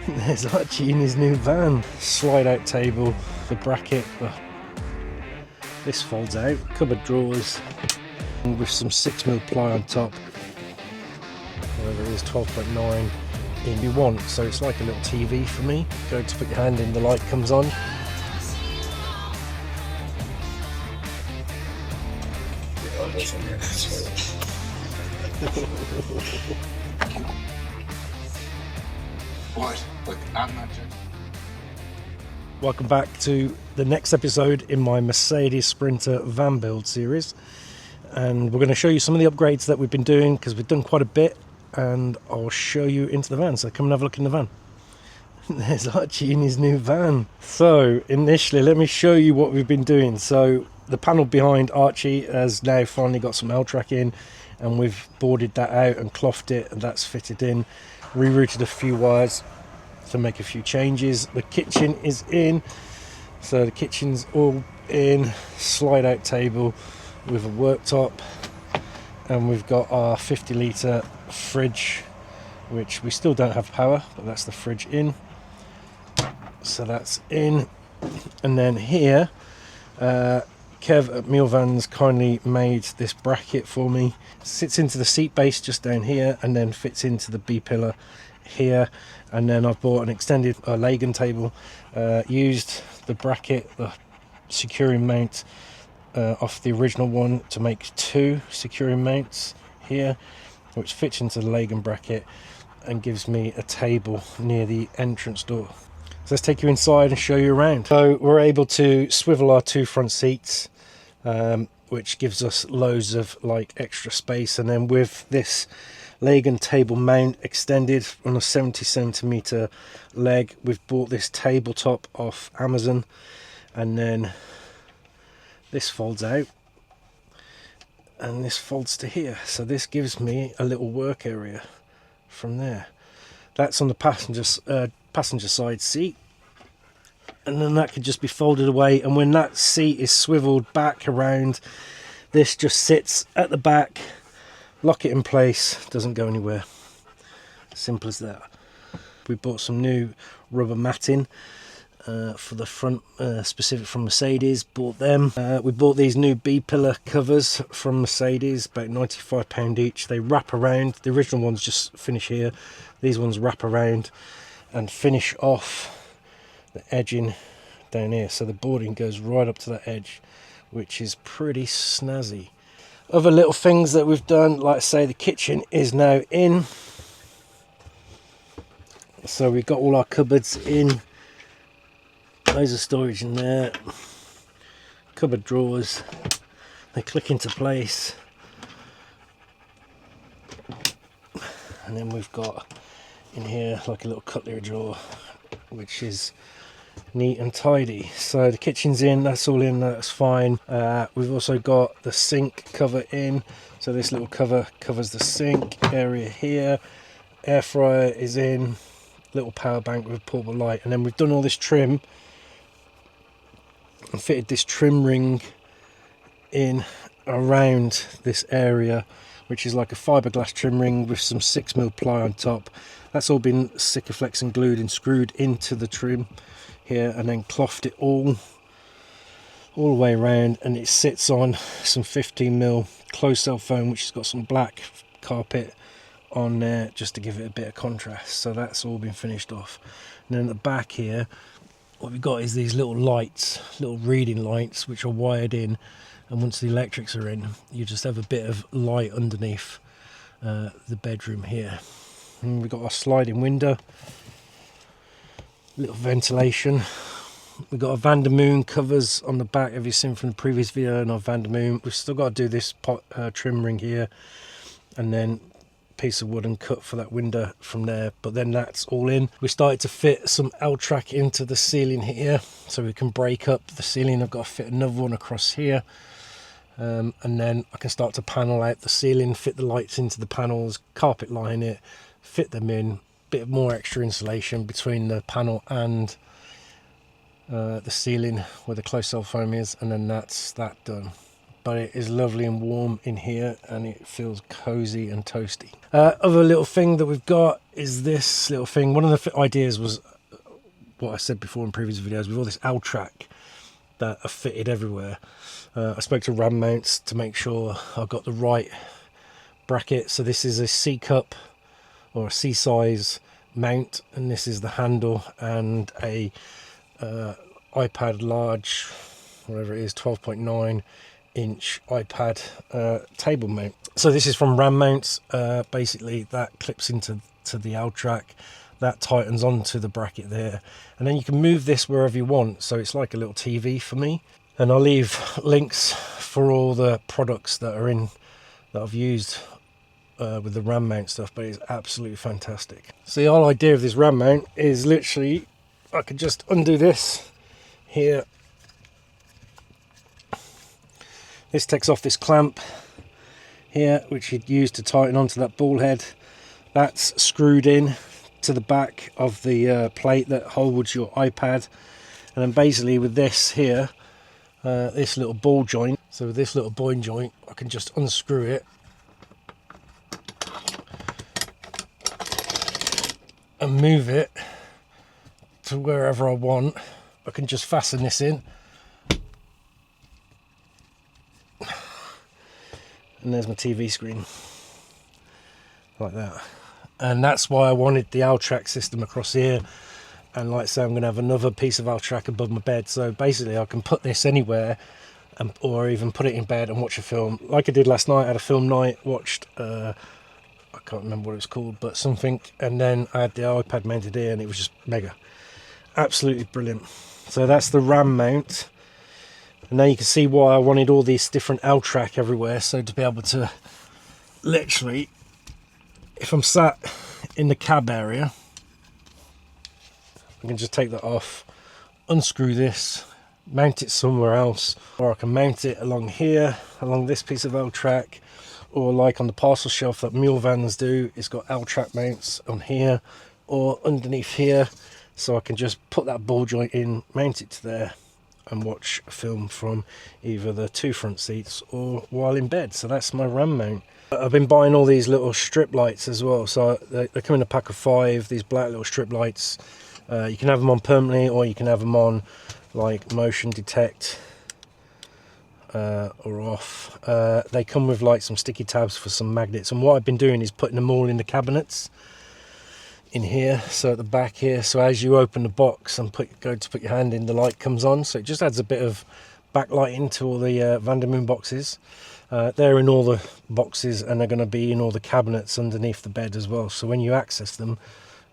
There's Archie in his new van. Slide out table, the bracket, this folds out, cupboard drawers with some 6mm ply on top. Whatever it is, 12.9 in you want, so it's like a little TV for me. Go to put your hand in, the light comes on. What? Like, I'm not joking. Welcome back to the next episode in my Mercedes Sprinter van build series, and we're going to show you some of the upgrades that we've been doing because we've done quite a bit, and I'll show you into the van, so come and have a look in the van. There's Archie in his new van. So initially, let me show you what we've been doing. So the panel behind Archie has now finally got some L-track in, and we've boarded that out and clothed it, and that's fitted in. Rerouted a few wires to make a few changes. The kitchen is in, so the kitchen's all in. Slide out table with a worktop, and we've got our 50-litre fridge, which we still don't have power, but that's the fridge in, so that's in. And then here Kev at Mealvans kindly made this bracket for me. Sits into the seat base just down here, and then fits into the B pillar here. And then I've bought an extended Lagan table, used the bracket, the securing mount off the original one to make two securing mounts here, which fits into the Lagan bracket and gives me a table near the entrance door. So let's take you inside and show you around. So we're able to swivel our two front seats, which gives us loads of like extra space. And then with this Lagan table mount extended on a 70cm leg, we've bought this tabletop off Amazon, and then this folds out and this folds to here, so this gives me a little work area from there. That's on the passenger side seat, and then that could just be folded away, and when that seat is swiveled back around, this just sits at the back. Lock it in place, doesn't go anywhere. Simple as that. We bought some new rubber matting for the front, specific from Mercedes. Bought them. We bought these new B-pillar covers from Mercedes, about £95 each. They wrap around. The original ones just finish here. These ones wrap around and finish off the edging down here. So the boarding goes right up to that edge, which is pretty snazzy. Other little things that we've done, like I say, the kitchen is now in. So we've got all our cupboards in. Loads of storage in there. Cupboard drawers. They click into place. And then we've got in here like a little cutlery drawer, which is neat and tidy. So the kitchen's in, that's all in, that's fine. We've also got the sink cover in, so this little cover covers the sink area here. Air fryer is in, little power bank with a portable light, and then we've done all this trim and fitted this trim ring in around this area, which is like a fiberglass trim ring with some 6mm ply on top. That's all been Sikaflex and glued and screwed into the trim here, and then clothed it all the way around, and it sits on some 15mm closed cell foam, which has got some black carpet on there just to give it a bit of contrast. So that's all been finished off. And then at the back here, what we've got is these little lights, little reading lights, which are wired in, and once the electrics are in, you just have a bit of light underneath the bedroom here. And we've got our sliding window, little ventilation. We've got our Van der Moon covers on the back, have you seen from the previous video, and our Van der Moon. We've still got to do this trim ring here, and then piece of wood and cut for that window from there, but then that's all in. We started to fit some L-track into the ceiling here, so we can break up the ceiling. I've got to fit another one across here, and then I can start to panel out the ceiling, fit the lights into the panels, carpet line it, fit them in. Bit more extra insulation between the panel and the ceiling where the closed cell foam is, and then that's that done. but it is lovely and warm in here, and it feels cozy and toasty. Other little thing that we've got is this little thing. One of the ideas was what I said before in previous videos, with all this L-track that are fitted everywhere. I spoke to Ram Mounts to make sure I got the right bracket. So this is a C cup or a C size mount, and this is the handle, and a iPad large, whatever it is, 12.9 inch iPad table mount. So this is from Ram Mounts. Basically that clips into the L-track, that tightens onto the bracket there, and then you can move this wherever you want. So it's like a little TV for me. And I'll leave links for all the products that are in that I've used with the Ram mount stuff, but it's absolutely fantastic. So the whole idea of this Ram mount is literally I could just undo this here. This takes off this clamp here, which you'd use to tighten onto that ball head. That's screwed in to the back of the plate that holds your iPad, and then basically with this here, this little ball joint. So with this little ball joint, I can just unscrew it and move it to wherever I want. I can just fasten this in, and there's my TV screen like that. And that's why I wanted the L-track system across here. And like I say, I'm going to have another piece of L-track above my bed, so basically I can put this anywhere, or even put it in bed and watch a film like I did last night. I had a film night, watched I can't remember what it was called, but something, and then I had the iPad mounted here, and it was just mega, absolutely brilliant. So that's the Ram mount, and now you can see why I wanted all these different L-track everywhere. So to be able to literally, if I'm sat in the cab area, I can just take that off, unscrew this, mount it somewhere else, or I can mount it along here, along this piece of L-track, or like on the parcel shelf that mule vans do, it's got L-track mounts on here or underneath here, so I can just put that ball joint in, mount it to there, and watch a film from either the two front seats or while in bed. So that's my Ram mount. I've been buying all these little strip lights as well, so they come in a pack of 5, these black little strip lights. You can have them on permanently, or you can have them on like motion detect or off. They come with like some sticky tabs for some magnets, and what I've been doing is putting them all in the cabinets in here, so at the back here, so as you open the box and go to put your hand in, the light comes on, so it just adds a bit of backlighting to all the Vandermoon boxes. They're in all the boxes, and they're going to be in all the cabinets underneath the bed as well, so when you access them,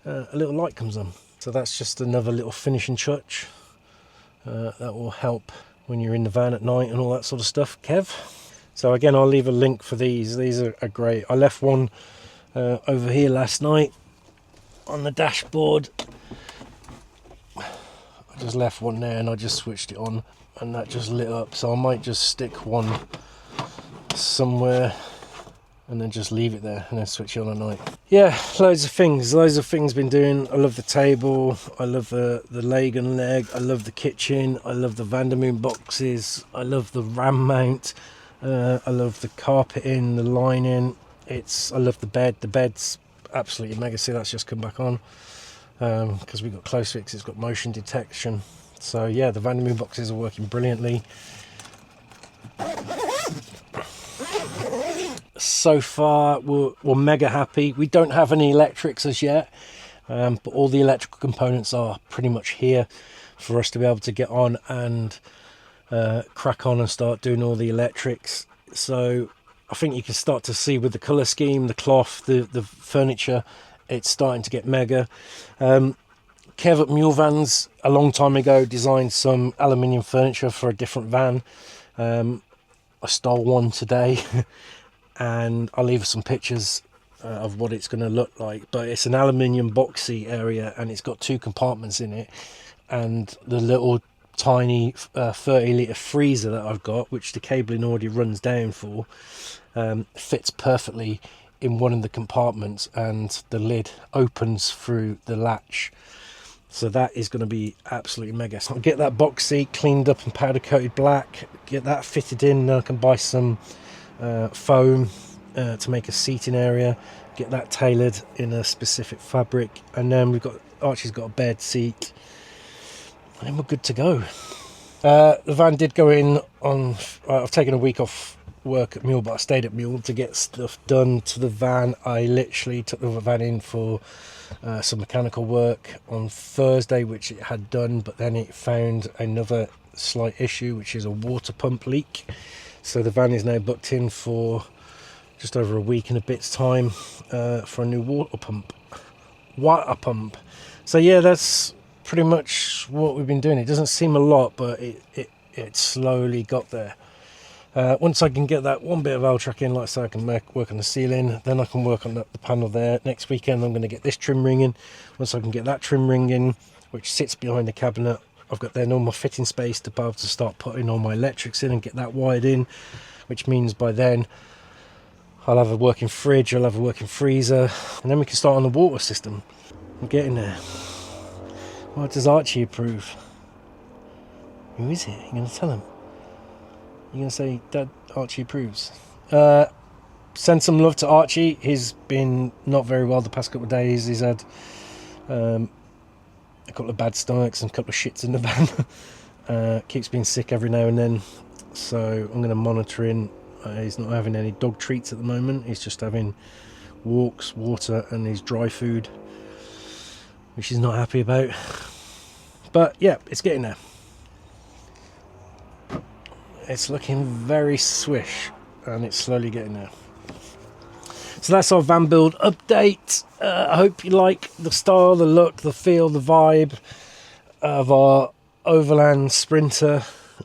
a little light comes on. So that's just another little finishing touch that will help when you're in the van at night and all that sort of stuff, Kev. So again, I'll leave a link for these. These are great. I left one over here last night on the dashboard. I just left one there, and I just switched it on, and that just lit up. So I might just stick one somewhere and then just leave it there and then switch it on at night. Yeah, loads of things been doing. I love the table, I love the leg and leg, I love the kitchen, I love the Vandermoon boxes, I love the Ram mount, I love the carpeting, the lining, I love the bed. The bed's absolutely mega. See, that's just come back on because we've got close fix, it's got motion detection. So yeah, the Vandermoon boxes are working brilliantly. So far we're mega happy. We don't have any electrics as yet, but all the electrical components are pretty much here for us to be able to get on and crack on and start doing all the electrics. So I think you can start to see with the colour scheme, the cloth, the furniture, it's starting to get mega. Kev at Mule Vans a long time ago designed some aluminium furniture for a different van. I stole one today and I'll leave some pictures of what it's going to look like, but it's an aluminium boxy area, and it's got 2 compartments in it, and the little tiny 30 litre freezer that I've got, which the cabling already runs down for, fits perfectly in one of the compartments, and the lid opens through the latch So that is going to be absolutely mega. So I'll get that box seat cleaned up and powder coated black, get that fitted in, then I can buy some foam to make a seating area, get that tailored in a specific fabric, and then Archie's got a bed seat, and then we're good to go. The van did go in on, I've taken a week off work at Mule, but I stayed at Mule to get stuff done to the van. I literally took the van in for some mechanical work on Thursday, which it had done, but then it found another slight issue, which is a water pump leak. So the van is now booked in for just over a week and a bit's time for a new water pump. So yeah, that's pretty much what we've been doing. It doesn't seem a lot, but it slowly got there. Once I can get that one bit of L-track in, like I say, I can work on the ceiling, then I can work on the panel there. Next weekend I'm going to get this trim ring in. Once I can get that trim ring in, which sits behind the cabinet, I've got then all my fitting space to be able to start putting all my electrics in and get that wired in, which means by then I'll have a working fridge, I'll have a working freezer, and then we can start on the water system. I'm getting there. What does Archie approve? Who is it? You're going to tell him? You're going to say, Dad, Archie approves? Send some love to Archie. He's been not very well the past couple of days. He's had a couple of bad stomachs and a couple of shits in the van. Keeps being sick every now and then. So I'm going to monitor him. He's not having any dog treats at the moment. He's just having walks, water, and his dry food, which he's not happy about. But yeah, it's getting there. It's looking very swish, and it's slowly getting there. So that's our van build update. I hope you like the style, the look, the feel, the vibe of our Overland Sprinter,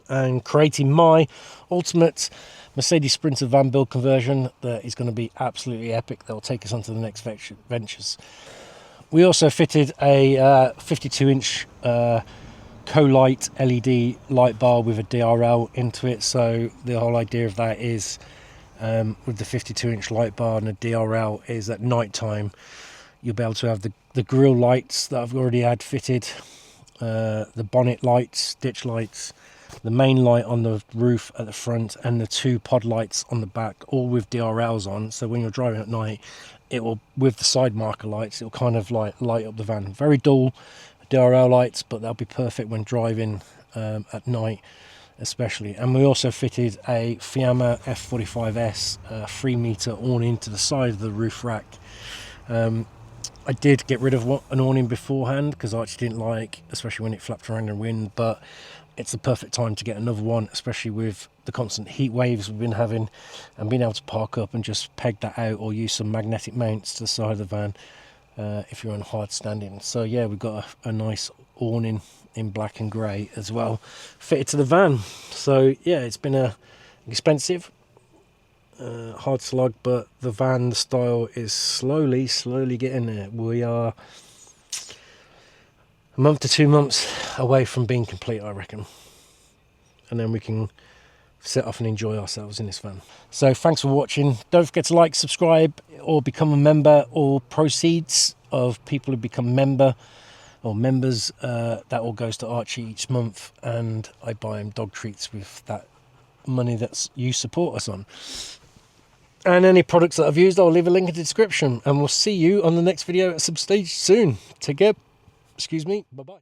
and creating my ultimate Mercedes Sprinter van build conversion that is going to be absolutely epic. That will take us on to the next ventures. We also fitted a 52-inch co-light LED light bar with a DRL into it. So the whole idea of that is with the 52-inch light bar and a DRL is at night time you'll be able to have the grille lights that I've already had fitted, the bonnet lights, ditch lights, the main light on the roof at the front, and the two pod lights on the back, all with DRLs on. So when you're driving at night, it will, with the side marker lights, it'll kind of like light up the van. Very dull DRL lights, but they'll be perfect when driving at night especially. And we also fitted a Fiamma F45S 3-meter awning to the side of the roof rack. I did get rid of an awning beforehand because I actually didn't like, especially when it flapped around in the wind, but it's the perfect time to get another one, especially with the constant heat waves we've been having, and being able to park up and just peg that out or use some magnetic mounts to the side of the van if you're on hard standing. So yeah, we've got a nice awning in black and grey as well fitted to the van. So yeah, it's been expensive, hard slog, but the van, the style is slowly getting there. We are a month to 2 months away from being complete, I reckon, and then we can set off and enjoy ourselves in this van. So thanks for watching. Don't forget to like, subscribe, or become a member. All proceeds of people who become members, that all goes to Archie each month, and I buy him dog treats with that money that you support us on. And any products that I've used, I'll leave a link in the description, and we'll see you on the next video at some stage soon. Take care. Excuse me. Bye-bye.